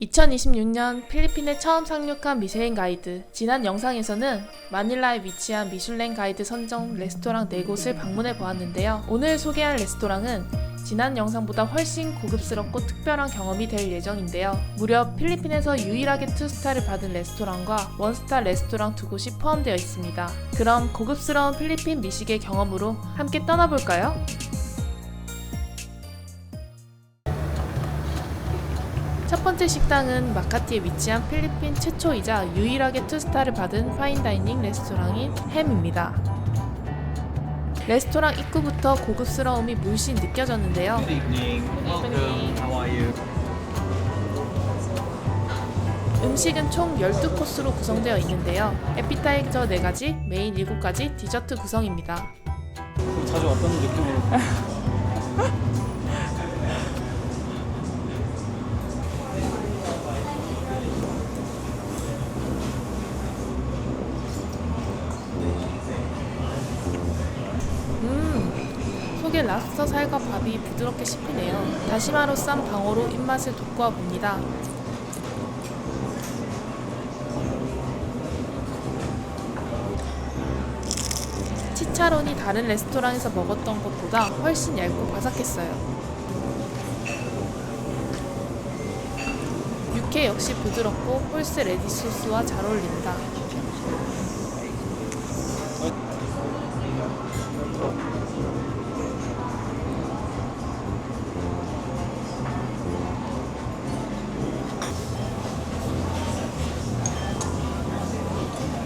2026년 필리핀에 처음 상륙한 미쉐린 가이드. 지난 영상에서는 마닐라에 위치한 미슐랭 가이드 선정 레스토랑 4곳을 방문해 보았는데요. 오늘 소개할 레스토랑은 지난 영상보다 훨씬 고급스럽고 특별한 경험이 될 예정인데요. 무려 필리핀에서 유일하게 2스타를 받은 레스토랑과 1스타 레스토랑 2곳이 포함되어 있습니다. 그럼 고급스러운 필리핀 미식의 경험으로 함께 떠나볼까요? 첫 번째 식당은 마카티에 위치한 필리핀 최초이자 유일하게 2스타를 받은 파인다이닝 레스토랑인 햄입니다. 레스토랑 입구부터 고급스러움이 물씬 느껴졌는데요. Good evening. Welcome. How are you? 음식은 총 12코스로 구성되어 있는데요. 에피타이저 4가지, 메인 7가지, 디저트 구성입니다. 자주 왔던 느낌으로. 속에 랍스터 살과 밥이 부드럽게 씹히네요. 다시마로 싼 방어로 입맛을 돋구어 봅니다. 치차론이 다른 레스토랑에서 먹었던 것보다 훨씬 얇고 바삭했어요. 육회 역시 부드럽고 홀스 레디스 소스와 잘 어울립니다.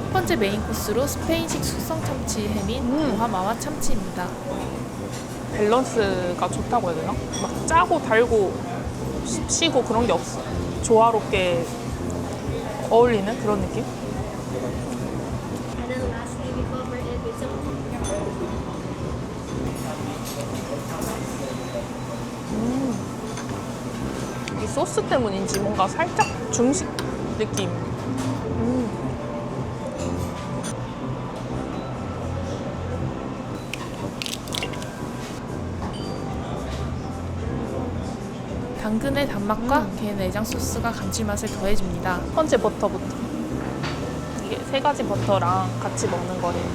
첫 번째 메인 코스로 스페인식 숙성 참치 햄인 모하마와 참치입니다. 밸런스가 좋다고 해야 되나? 막 짜고 달고 시고 그런 게 없어. 조화롭게 어울리는 그런 느낌? And then lastly, we cover it with some 이 소스 때문인지 뭔가 살짝 중식 느낌. 당근의 단맛과 게 내장 소스가 감칠맛을 더해줍니다. 첫 번째 버터부터. 이게 3가지 버터랑 같이 먹는 거예요.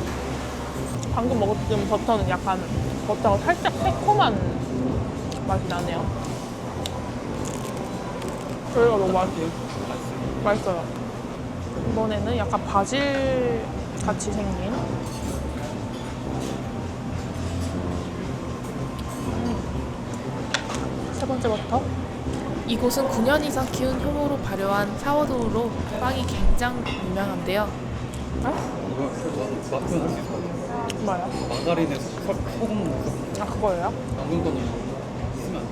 방금 먹었던 버터는 약간 버터가 살짝 새콤한 맛이 나네요. 저희가 너무 맛있어요. 이번에는 약간 바질 같이 생긴 세 번째 버터. 이곳은 9년 이상 키운 효모로 발효한 사워도우로 빵이 굉장히 유명한데요. 마크는 할수 있어. 뭐야? 마가린에 소금 아, 그거예요? 남은 거는 쓰면 안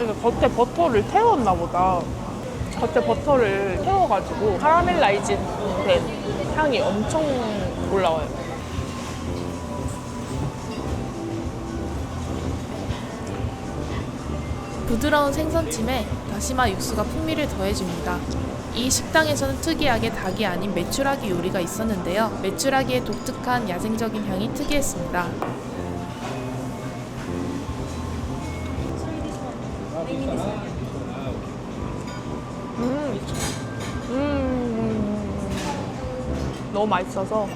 이게 겉에 버터를 태웠나 보다. 겉에 버터를 태워가지고 카라멜라이즈 된 향이 엄청 올라와요. 부드러운 생선찜에 다시마 육수가 풍미를 더해줍니다. 이 식당에서는 특이하게 닭이 아닌 메추라기 요리가 있었는데요. 메추라기의 독특한 야생적인 향이 특이했습니다. 너무 맛있어서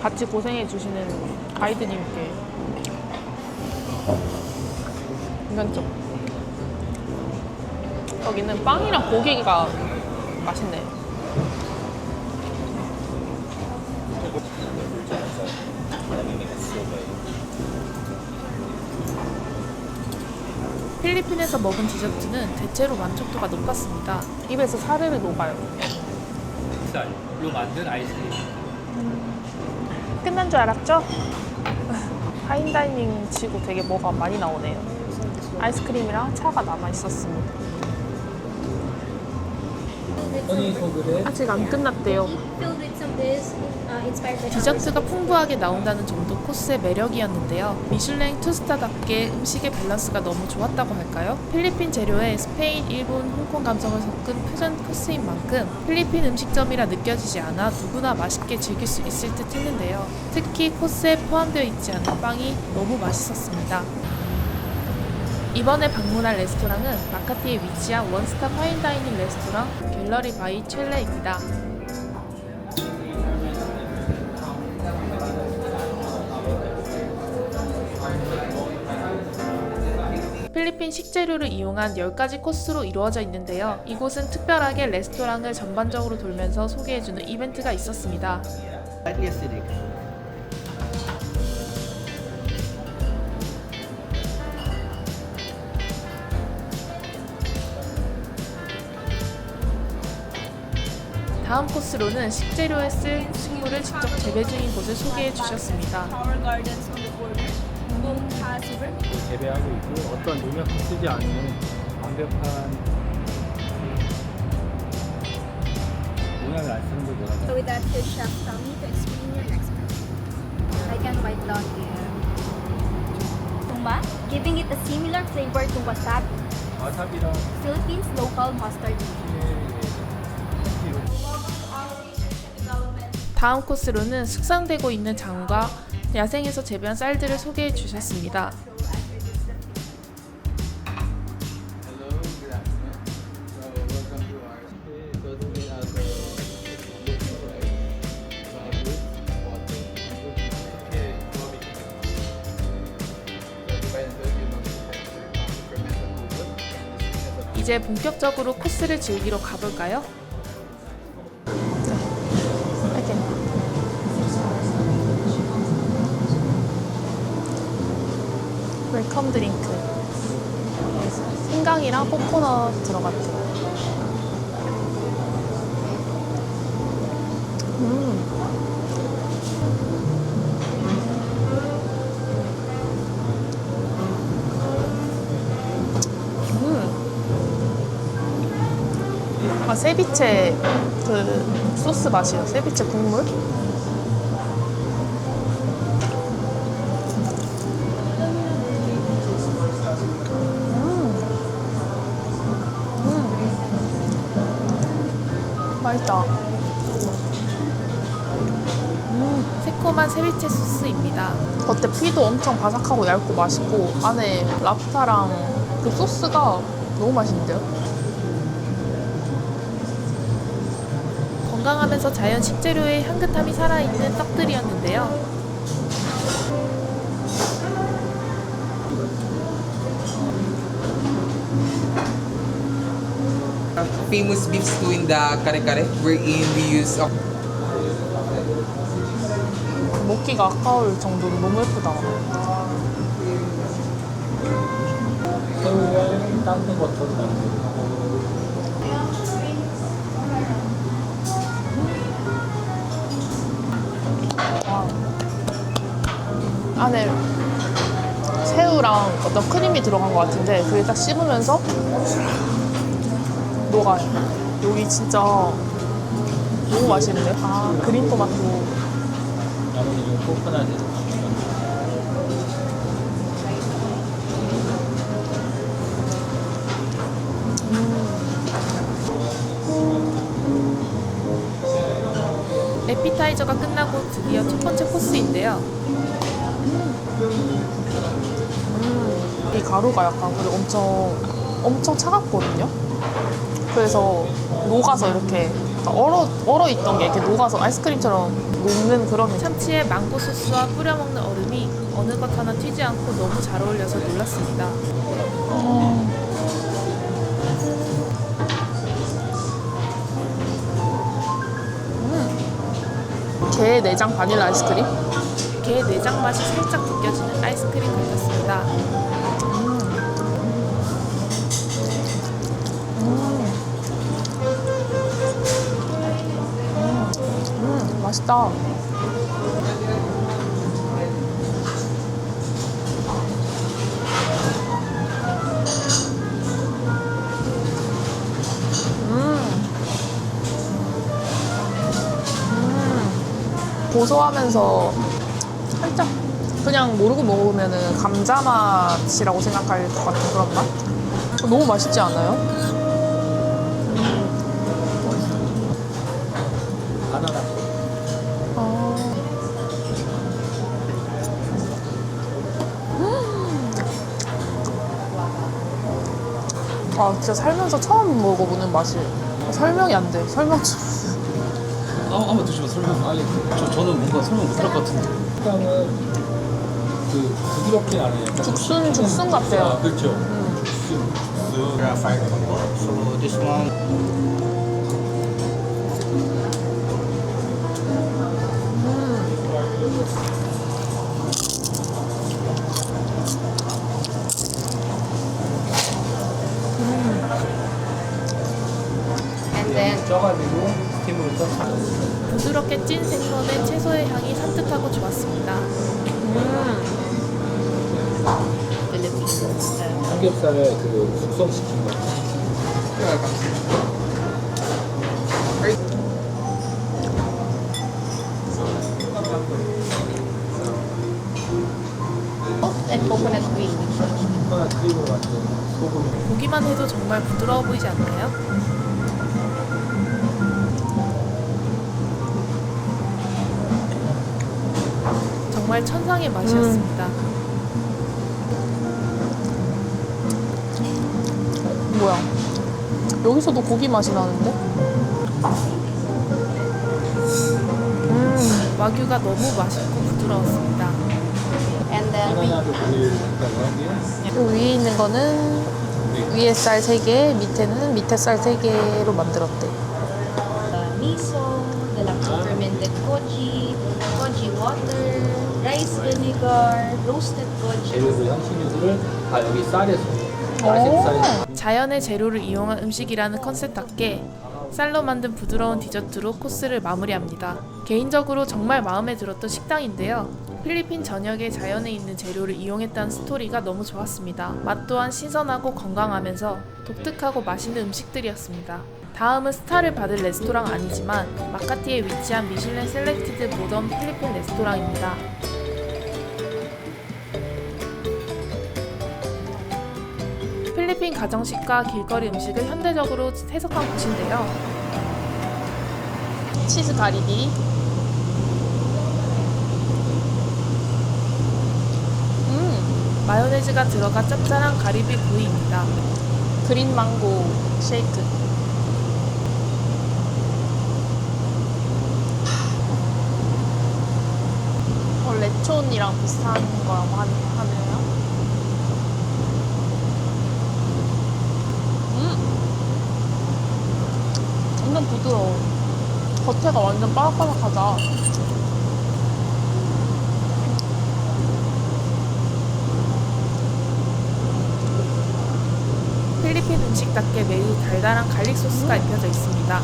같이 고생해 주시는 가이드님께 인간적. 여기는 빵이랑 고기가 맛있네. 필리핀에서 먹은 디저트는 대체로 만족도가 높았습니다. 입에서 사르르 녹아요. 쌀로 만든 아이스크림. 끝난 줄 알았죠? 파인다이닝 치고 되게 뭐가 많이 나오네요. 아이스크림이랑 차가 남아 있었습니다. 허니 소그레 아직 안 끝났대요. filled with some This inspired by 디저트가 풍부하게 나온다는 점도 코스의 매력이었는데요. 미슐랭 투스타답게 음식의 밸런스가 너무 좋았다고 할까요? 필리핀 재료에 스페인, 일본, 홍콩 감성을 섞은 퓨전 코스인 만큼 필리핀 음식점이라 느껴지지 않아 누구나 맛있게 즐길 수 있을 듯 했는데요. 특히 코스에 포함되어 있지 않은 빵이 너무 맛있었습니다. 이번에 방문할 레스토랑은 마카티에 위치한 원스타 파인다이닝 레스토랑 갤러리 바이 첼레입니다. 필리핀 식재료를 이용한 10가지 코스로 이루어져 있는데요. 이곳은 특별하게 레스토랑을 전반적으로 돌면서 소개해주는 이벤트가 있었습니다. Slightly acidic. 다음 코스로는 식재료에 쓸 식물을 직접 재배 중인 곳을 소개해 주셨습니다. Our gardens on the border. River. 재배하고 있고 어떤 농약도 쓰지 않는 완벽한 농약을 안 쓰는 걸 뭐라고 So with that, here's Chef Tommy to explain your next one. I can white dot here. Tuma, giving it a similar flavor to wasabi, 와사비랑 Philippines local mustard. 다음 코스로는 숙성되고 있는 장과 야생에서 재배한 쌀들을 소개해 주셨습니다. 이제 본격적으로 코스를 즐기러 가볼까요? 이렇게. 웰컴 드링크. 생강이랑 코코넛 들어갔대요. 아, 세비체 그 소스 맛이에요. 세비체 국물. 맛있다. 새콤한 세비체 소스입니다. 겉에 피도 엄청 바삭하고 얇고 맛있고 안에 랍스타랑 그 소스가 너무 맛있는데요? 건강하면서 자연 식재료의 향긋함이 살아있는 떡들이었는데요. Famous beef stew in the kare-kare, wherein we use 먹기가 아까울 정도로 너무 예쁘다. 새우에 땅콩 버터를 넣고 안에 새우랑 어떤 크림이 들어간 것 같은데 그게 딱 씹으면서 녹아요. 여기 진짜 너무 맛있는데요? 아, 그린 토마토. 나머지 이 코코넛에 에피타이저가 끝나고 드디어 첫 번째 코스인데요. 이 가루가 약간 그리고 엄청 차갑거든요. 그래서 녹아서 이렇게 얼어 있던 게 이렇게 녹아서 아이스크림처럼 녹는 그런 참치에 망고 소스와 뿌려 먹는 얼음이 어느 것 하나 튀지 않고 너무 잘 어울려서 놀랐습니다. 게 내장 바닐라 아이스크림. 게 내장 맛이 살짝 느껴지는 아이스크림 같았습니다. 맛있다. 고소하면서 살짝 그냥 모르고 먹으면은 감자 맛이라고 생각할 것 같은 그런 맛? 너무 맛있지 않아요? 바나나. 아 진짜 살면서 처음 먹어보는 맛이 설명이 안 돼. 설명 좀. 한번 드시면 설명. 아니, 저는 뭔가 설명 못할 것 같은데. 식감은 그 부드럽긴 않아요. 약간 죽순 같아요. 아, 그렇죠. 죽순. So this one. 쪄가지고 스팀으로 쪄서. 부드럽게 찐 생선의 채소의 향이 산뜻하고 좋았습니다. 삼겹살을 그 숙성시킨 거. And coconut cream. 코코넛 크림으로 만든 소금. 보기만 해도 정말 부드러워 보이지 않나요? 정말 천상의 맛이었습니다. 뭐야? 여기서도 고기 맛이 나는데? 와규가 너무 맛있고 부드러웠습니다. And then 바나나도 그릴다고 하고요. 요 위에 있는 거는 위에 쌀 3개, 밑에는 밑에 쌀 3개로 만들었대. miso, deluxe fermented koji, koji water, rice vinegar, roasted koji. 재료들 향신료들을 다 여기 쌀에서 아시는 쌀에서 자연의 재료를 이용한 음식이라는 컨셉답게 쌀로 만든 부드러운 디저트로 코스를 마무리합니다. 개인적으로 정말 마음에 들었던 식당인데요. 필리핀 전역에 자연에 있는 재료를 이용했다는 스토리가 너무 좋았습니다. 맛 또한 신선하고 건강하면서 독특하고 맛있는 음식들이었습니다. 다음은 스타를 받을 레스토랑 아니지만 마카티에 위치한 미슐랭 셀렉티드 모던 필리핀 레스토랑입니다. 필리핀 가정식과 길거리 음식을 현대적으로 해석한 곳인데요. 치즈 가리비. 마요네즈가 들어가 짭짤한 가리비 구이입니다. 그린 망고 쉐이크. 레촌이랑 비슷한 거라고 하네요. 완전 부드러워. 겉에가 완전 바삭바삭하다. 필리핀 음식답게 매우 달달한 갈릭 소스가 입혀져 있습니다.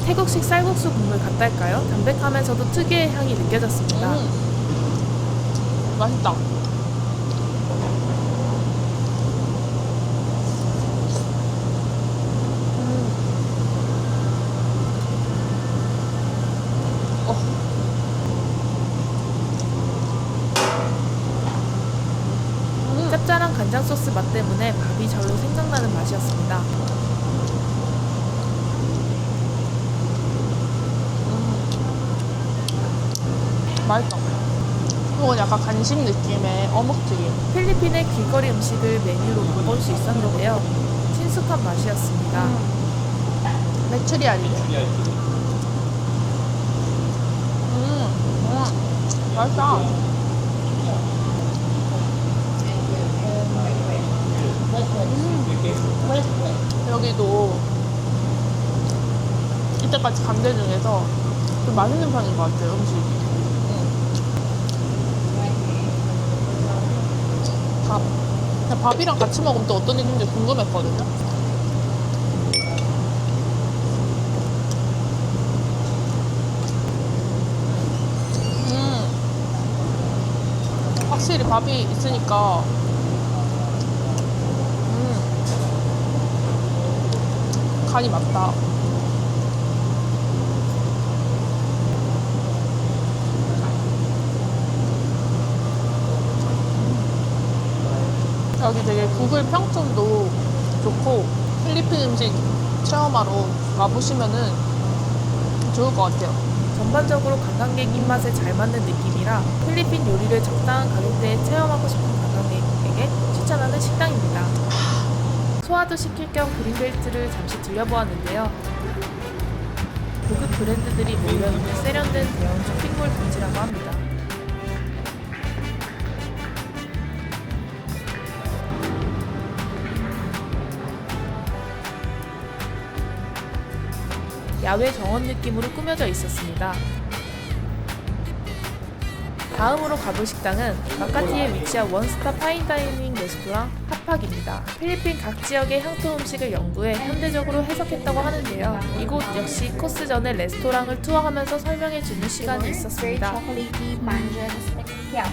태국식 쌀국수 국물 같달까요? 담백하면서도 특유의 향이 느껴졌습니다. 맛있다. 짭짤한 간장 소스 맛 때문에 밥이 절로 생각나는 맛이었습니다. 맛있다. 이건 약간 간식 느낌의 어묵튀김. 필리핀의 길거리 음식을 메뉴로 맛볼 수 있었는데요. 친숙한 맛이었습니다. 메추리알이. 맛있다. 여기도 이때까지 간 데 중에서 좀 맛있는 편인 것 같아요, 음식이. 밥. 그냥 밥이랑 같이 먹으면 또 어떤 느낌인지 궁금했거든요. 확실히 밥이 있으니까 간이 맞다. 여기 되게 구글 평점도 좋고 필리핀 음식 체험하러 와보시면은 좋을 것 같아요. 전반적으로 관광객 입맛에 잘 맞는 느낌이라 필리핀 요리를 적당한 가격대에 체험하고 싶은 관광객에게 추천하는 식당입니다. 소화도 시킬 겸 그린벨트를 잠시 들려보았는데요. 고급 브랜드들이 몰려있는 세련된 대형 쇼핑몰 단지라고 합니다. 야외 정원 느낌으로 꾸며져 있었습니다. 다음으로 가볼 식당은 마카티에 위치한 원스타 파인다이닝 레스토랑 핫팍입니다. 필리핀 각 지역의 향토 음식을 연구해 현대적으로 해석했다고 하는데요. 이곳 역시 코스 전에 레스토랑을 투어하면서 설명해주는 시간이 Very 있었습니다. chocolatey, pungent, yeah.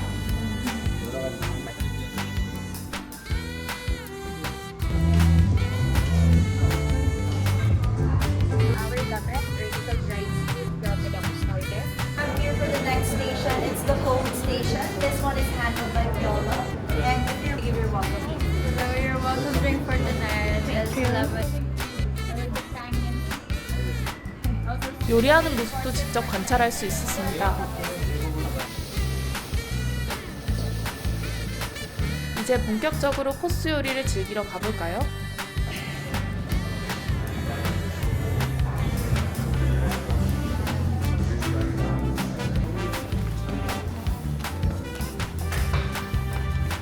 Our direct vertical drive food from the starter. I'm here for the next station. It's the cold station. This one is handled by Piolo. And if you're welcome. So you're welcome drink for tonight. It's 11. 요리하는 모습도 직접 관찰할 수 있었습니다. 이제 본격적으로 코스 요리를 즐기러 가볼까요?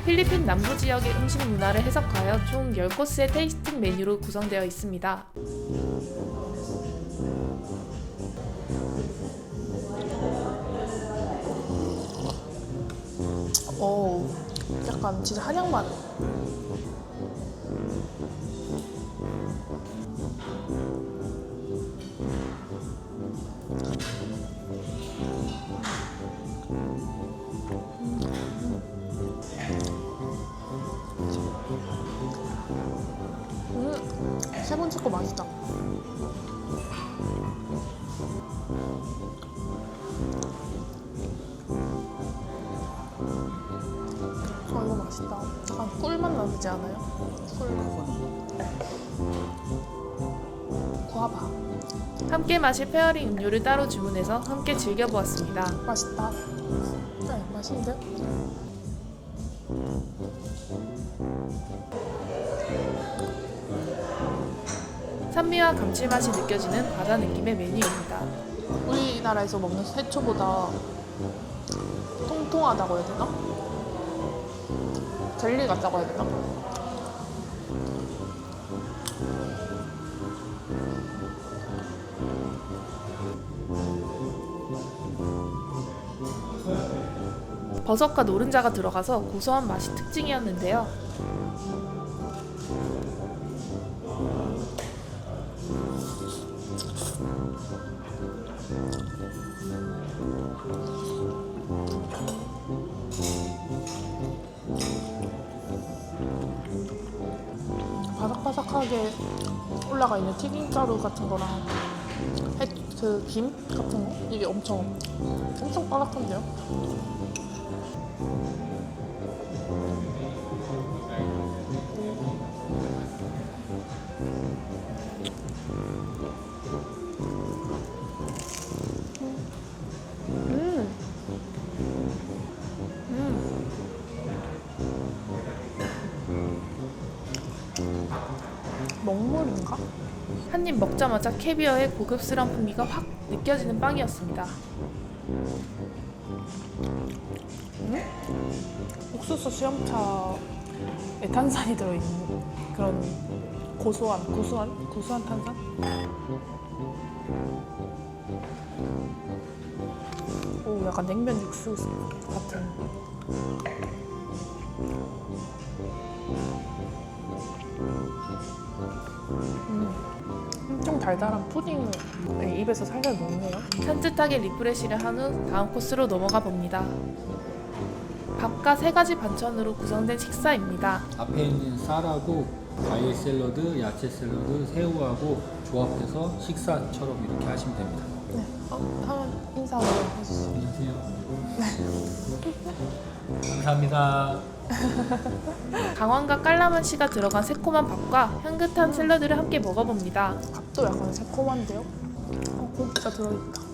필리핀 남부 지역의 음식 문화를 해석하여 총 10코스의 테이스팅 메뉴로 구성되어 있습니다. 오, 약간 진짜 한약맛. 세 번째 거 맛있다. 이거 맛있다. 약간 꿀맛 나지 않아요? 꿀맛. 구워봐. 함께 마실 페어링 음료를 따로 주문해서 함께 즐겨보았습니다. 맛있다. 네, 맛있는데? 산미와 감칠맛이 느껴지는 바다 느낌의 메뉴입니다. 우리나라에서 먹는 해초보다 통통하다고 해야 되나? 젤리 같다고 해야 되나? 버섯과 노른자가 들어가서 고소한 맛이 특징이었는데요. 바삭바삭하게 올라가 있는 튀김가루 같은 거랑 그 김 같은 거 이게 엄청 바삭한데요? 먹물인가? 한 입 먹자마자 캐비어의 고급스러운 풍미가 확 느껴지는 빵이었습니다. 옥수수 수염차에 탄산이 들어있는 그런 고소한 탄산? 오, 약간 냉면 육수 같은. 엄청 달달한 푸딩을 입에서 살살 녹네요. 산뜻하게 리프레시를 한 후 다음 코스로 넘어가 봅니다. 밥과 3가지 반찬으로 구성된 식사입니다. 앞에 있는 쌀하고 과일 샐러드, 야채 샐러드, 새우하고 조합해서 식사처럼 이렇게 하시면 됩니다. 한번 인사 한번 해주시죠. 안녕하세요. 감사합니다. 강황과 깔라만시가 들어간 새콤한 밥과 향긋한 샐러드를 함께 먹어봅니다. 밥도 약간 새콤한데요? 고기가 들어있다.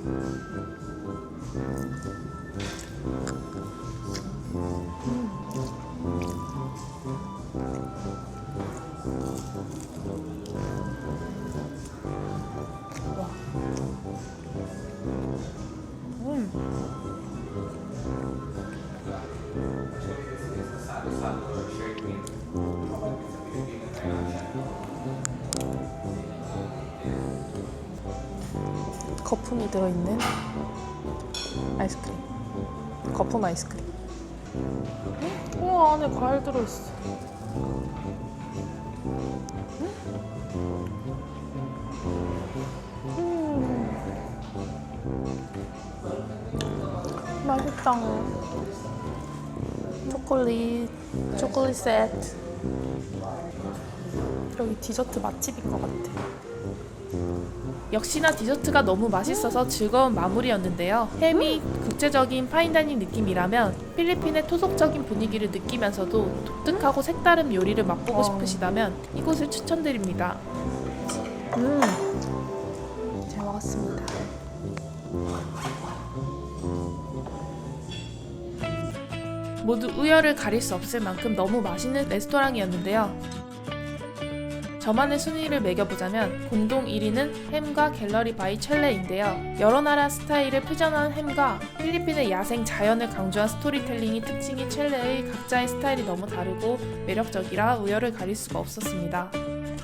거품이 들어있는 아이스크림. 거품 아이스크림. 우와, 안에 과일 들어있어. 맛있다. 초콜릿 세트. 여기 디저트 맛집인 것 같아. 역시나 디저트가 너무 맛있어서 즐거운 마무리였는데요. 햄이 국제적인 파인다이닝 느낌이라면 필리핀의 토속적인 분위기를 느끼면서도 독특하고 색다른 요리를 맛보고 싶으시다면 이곳을 추천드립니다. 잘 먹었습니다. 모두 우열을 가릴 수 없을 만큼 너무 맛있는 레스토랑이었는데요. 저만의 순위를 매겨보자면 공동 1위는 햄과 갤러리 바이 첼레인데요. 여러 나라 스타일을 표현한 햄과 필리핀의 야생 자연을 강조한 스토리텔링이 특징인 첼레의 각자의 스타일이 너무 다르고 매력적이라 우열을 가릴 수가 없었습니다.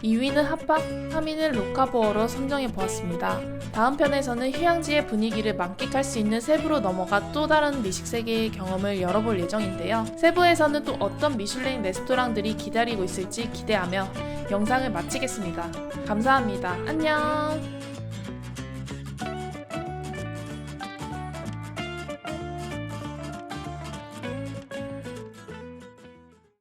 2위는 핫박, 3위는 로카보어로 선정해보았습니다. 다음 편에서는 휴양지의 분위기를 만끽할 수 있는 세부로 넘어가 또 다른 미식 세계의 경험을 열어볼 예정인데요. 세부에서는 또 어떤 미슐랭 레스토랑들이 기다리고 있을지 기대하며 영상을 마치겠습니다. 감사합니다. 안녕!